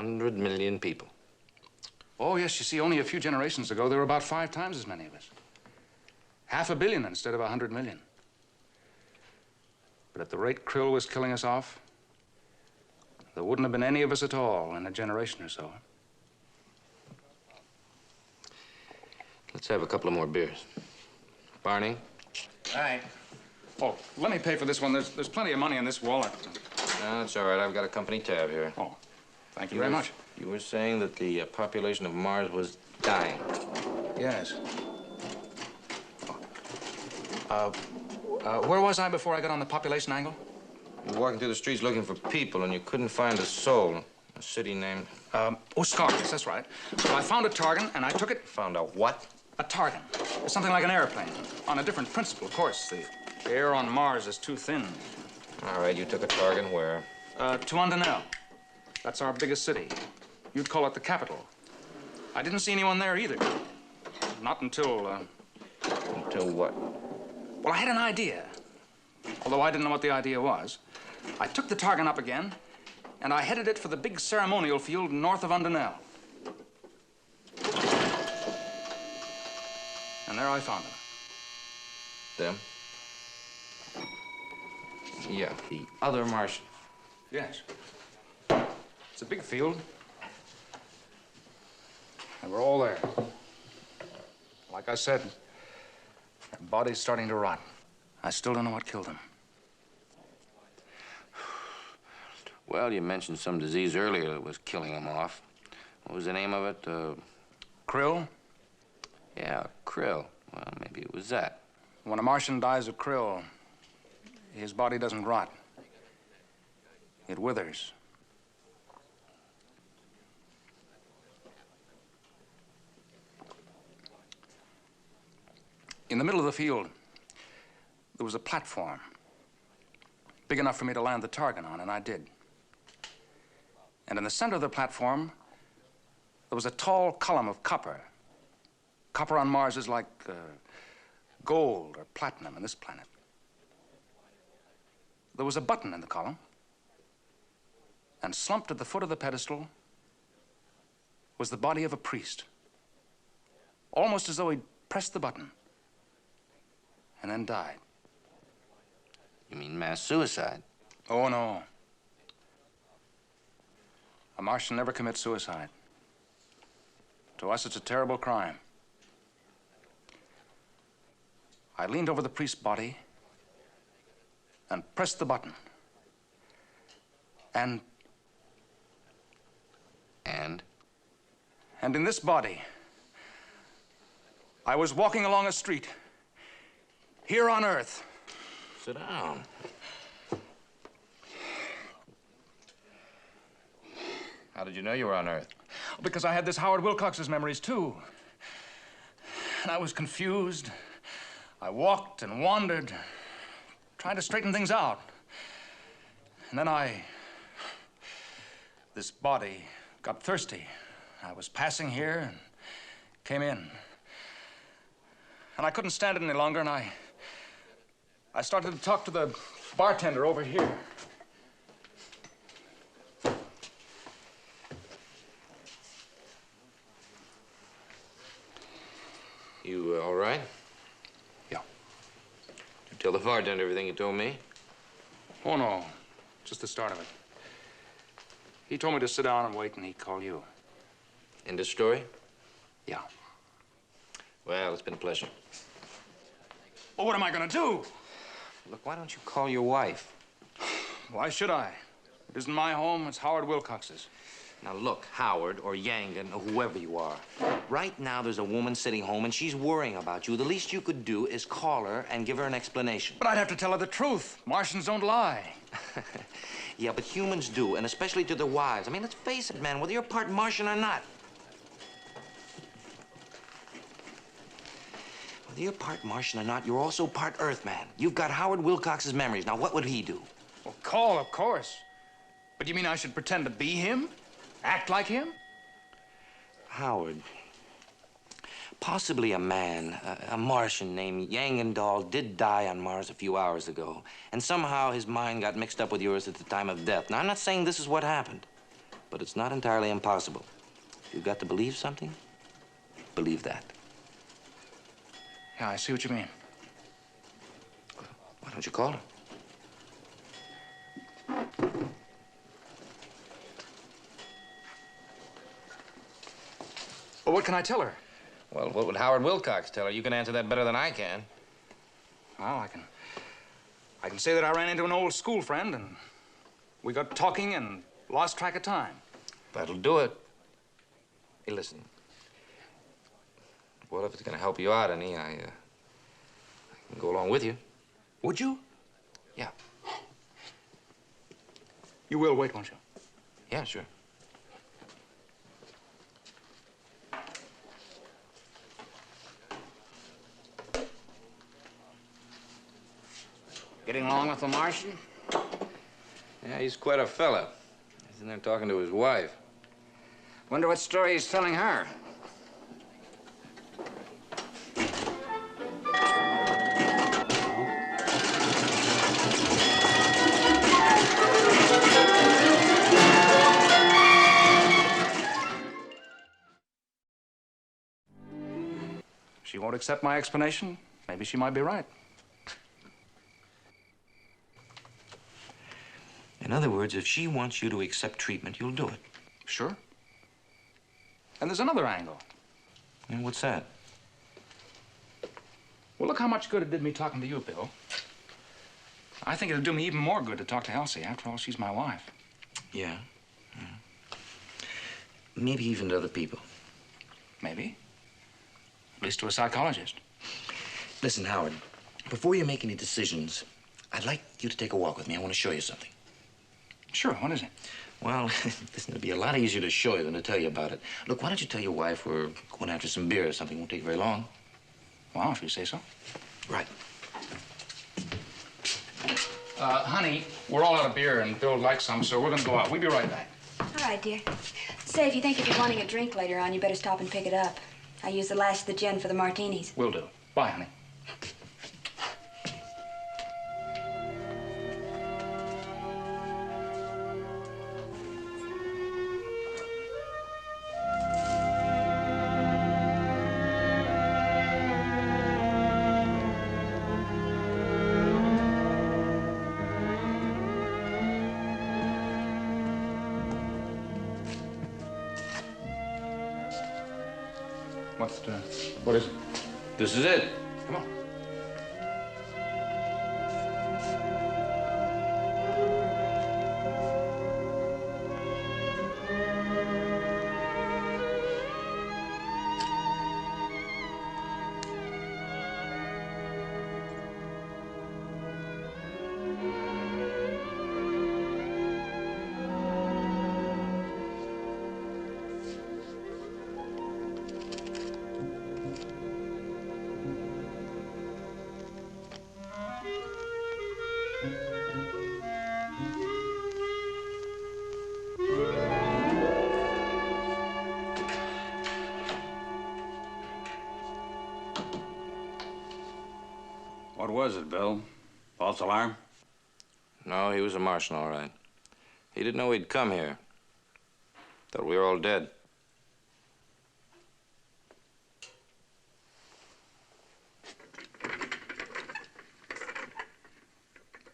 100 million people. Oh, yes, you see, only a few generations ago, there were about 5 times as many of us. 500 million instead of 100 million. But at the rate Krill was killing us off, there wouldn't have been any of us at all in a generation or so. Let's have a couple of more beers. Barney? All right. Oh, let me pay for this one. There's plenty of money in this wallet. No, it's all right. I've got a company tab here. Oh, thank you very much. You were saying that the population of Mars was dying. Yes. Where was I before I got on the population angle? You were walking through the streets looking for people, and you couldn't find a soul. A city named... Oscar, yes, that's right. So I found a target, and I took it... Found a what? A target. Something like an airplane. On a different principle, of course. The air on Mars is too thin. All right, you took a target where? To Undernell. That's our biggest city. You'd call it the capital. I didn't see anyone there either. Not until... Until what? Well, I had an idea. Although I didn't know what the idea was. I took the target up again, and I headed it for the big ceremonial field north of Undernell. And there I found them. Them? Yeah, the other Martians. Yes. It's a big field. And we're all there. Like I said, their body's starting to rot. I still don't know what killed them. Well, you mentioned some disease earlier that was killing them off. What was the name of it? Krill? Yeah, krill. Well, maybe it was that. When a Martian dies of krill, his body doesn't rot. It withers. In the middle of the field, there was a platform big enough for me to land the target on, and I did. And in the center of the platform, there was a tall column of copper. Copper on Mars is like gold or platinum on this planet. There was a button in the column, and slumped at the foot of the pedestal was the body of a priest, almost as though he'd pressed the button and then died. You mean mass suicide? Oh, no. A Martian never commits suicide. To us, it's a terrible crime. I leaned over the priest's body and pressed the button. And in this body, I was walking along a street here on Earth. Sit down. How did you know you were on Earth? Because I had this Howard Wilcox's memories, too. And I was confused. I walked and wandered, trying to straighten things out. And then this body got thirsty. I was passing here and came in. And I couldn't stand it any longer, and I started to talk to the bartender over here. You all right? Yeah. Did you tell the bartender everything you told me? Oh, no. Just the start of it. He told me to sit down and wait, and he'd call you. End of story? Yeah. Well, it's been a pleasure. Well, what am I gonna do? Look, why don't you call your wife? Why should I? It isn't my home, it's Howard Wilcox's. Now, look, Howard or Yangan or whoever you are, right now there's a woman sitting home and she's worrying about you. The least you could do is call her and give her an explanation. But I'd have to tell her the truth. Martians don't lie. Yeah, but humans do, and especially to their wives. I mean, let's face it, man, whether you're part Martian or not. Whether you're part Martian or not, you're also part Earthman. You've got Howard Wilcox's memories. Now, what would he do? Well, call, of course. But you mean I should pretend to be him? Act like him? Howard, possibly a man, a Martian named Yangendal did die on Mars a few hours ago, and somehow his mind got mixed up with yours at the time of death. Now, I'm not saying this is what happened, but it's not entirely impossible. You've got to believe something, believe that. Yeah, I see what you mean. Why don't you call her? Well, what can I tell her? Well, what would Howard Wilcox tell her? You can answer that better than I can. Well, I can say that I ran into an old school friend and we got talking and lost track of time. That'll do it. Hey, listen. Well, if it's going to help you out any, I can go along with you. Would you? Yeah. You will wait, won't you? Yeah, sure. Getting along with the Martian? Yeah, he's quite a fella. He's in there talking to his wife. Wonder what story he's telling her. She won't accept my explanation. Maybe she might be right. In other words, if she wants you to accept treatment, you'll do it. Sure. And there's another angle. And what's that? Well, look how much good it did me talking to you, Bill. I think it'll do me even more good to talk to Elsie. After all, she's my wife. Yeah. Maybe even to other people. Maybe. At least to a psychologist. Listen, Howard, before you make any decisions, I'd like you to take a walk with me. I want to show you something. Sure, what is it? Well, listen, it'll be a lot easier to show you than to tell you about it. Look, why don't you tell your wife we're going after some beer or something? Won't take very long. Well, if you say so. Right. Honey, we're all out of beer and Bill likes some, so we're gonna go out. We'll be right back. All right, dear. Say, if you think you're wanting a drink later on, you better stop and pick it up. I use the last of the gin for the martinis. Will do. Bye, honey. What is it? This is it. Come on. What was it, Bill? False alarm? No, he was a Martian, all right. He didn't know he'd come here. Thought we were all dead.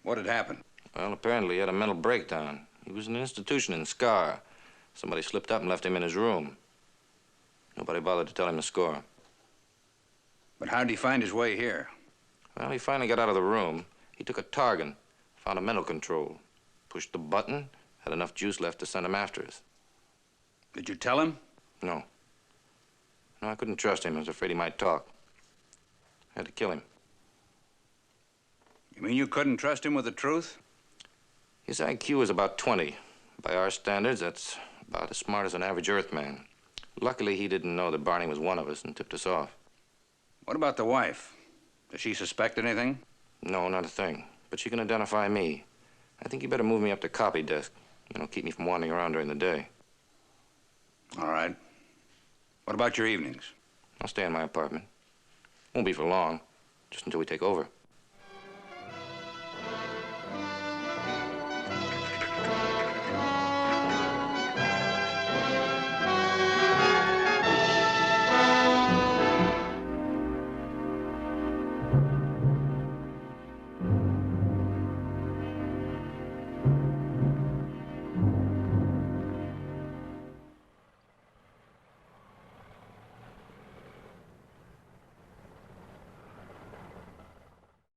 What had happened? Well, apparently he had a mental breakdown. He was in an institution in Scar. Somebody slipped up and left him in his room. Nobody bothered to tell him the score. But how did he find his way here? Well, he finally got out of the room. He took a target, found a mental control, pushed the button, had enough juice left to send him after us. Did you tell him? No. No, I couldn't trust him. I was afraid he might talk. I had to kill him. You mean you couldn't trust him with the truth? His IQ is about 20. By our standards, that's about as smart as an average Earthman. Luckily, he didn't know that Barney was one of us and tipped us off. What about the wife? Does she suspect anything? No, not a thing. But she can identify me. I think you better move me up to copy desk. You know, keep me from wandering around during the day. All right. What about your evenings? I'll stay in my apartment. Won't be for long, just until we take over.